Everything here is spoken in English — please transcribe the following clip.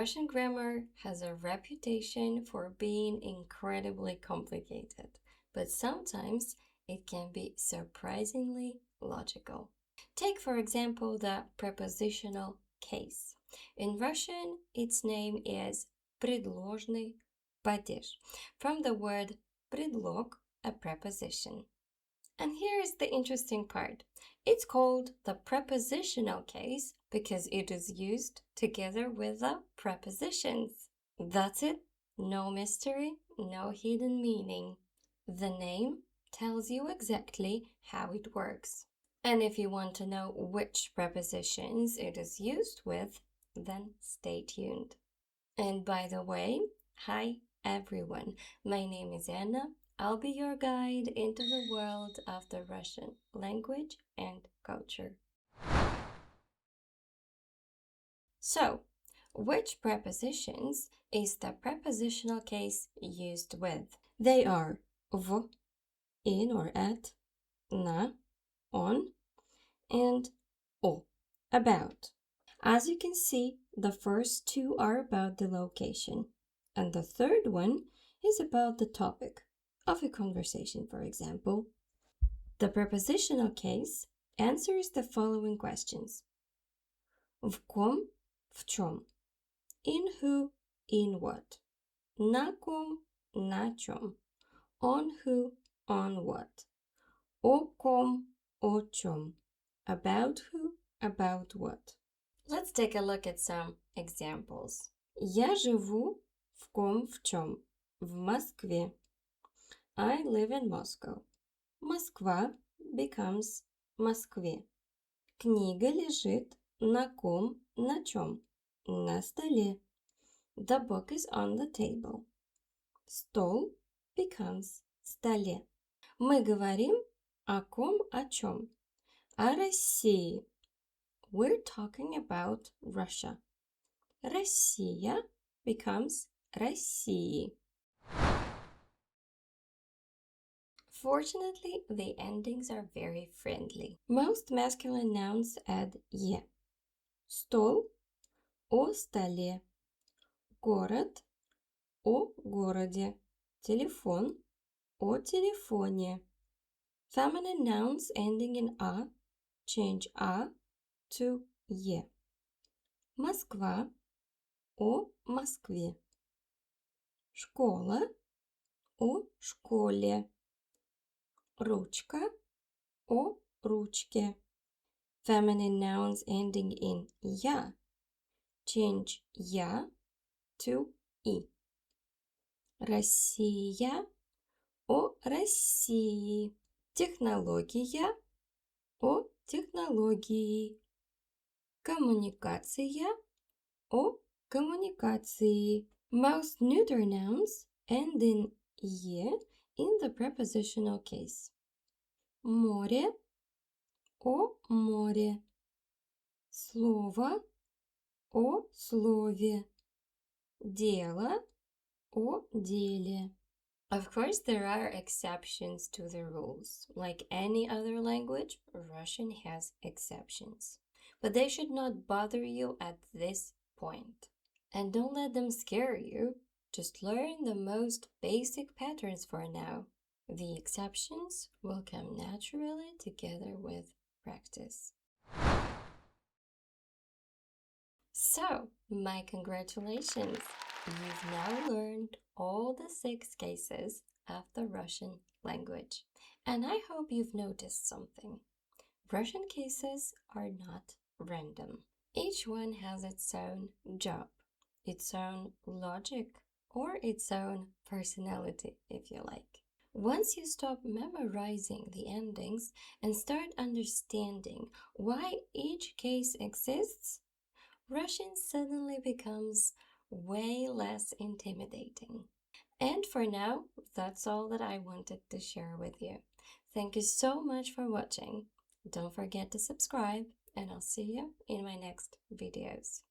Russian grammar has a reputation for being incredibly complicated, but sometimes it can be surprisingly logical. Take, for example, the prepositional case. In Russian, its name is предложный падеж, from the word предлог, a preposition. And here's the interesting part. It's called the prepositional case because it is used together with the prepositions. That's it. No mystery, no hidden meaning. The name tells you exactly how it works. And if you want to know which prepositions it is used with, then stay tuned. And by the way, hi everyone. My name is Anna. I'll be your guide into the world of the Russian language and culture. So, which prepositions is the prepositional case used with? They are v, in or at, na, on, and o, about. As you can see, the first two are about the location, and the third one is about the topic of a conversation, for example. The prepositional case answers the following questions. В ком, в чем. In who, in what. На ком, на чем. On who, on what. О ком, о чем. About who, about what. Let's take a look at some examples. Я живу в ком, в чем. В Москве. I live in Moscow. Москва becomes Москве. Книга лежит на ком, на чем? На столе. The book is on the table. Стол becomes столе. Мы говорим о ком, о чем? О России. We're talking about Russia. Россия becomes России. Fortunately, the endings are very friendly. Most masculine nouns add «е». Стол – о столе. Город – о городе. Телефон – о телефоне. Feminine nouns ending in «а» change «а» to «е». Москва – о Москве. Школа – о школе. Ручка – о ручке. Feminine nouns ending in «я» change «я» to «и». Россия – о России. Технология – о технологии. Коммуникация – о коммуникации. Most neuter nouns end in «е» in the prepositional case. Море – о море. Слово – о слове. Дело – о деле. Of course, there are exceptions to the rules. Like any other language, Russian has exceptions. But they should not bother you at this point. And don't let them scare you. Just learn the most basic patterns for now. The exceptions will come naturally together with practice. So, my congratulations! You've now learned all the 6 cases of the Russian language. And I hope you've noticed something. Russian cases are not random. Each one has its own job, its own logic, or its own personality, if you like. Once you stop memorizing the endings and start understanding why each case exists, Russian suddenly becomes way less intimidating. And for now, that's all that I wanted to share with you. Thank you so much for watching. Don't forget to subscribe, and I'll see you in my next videos.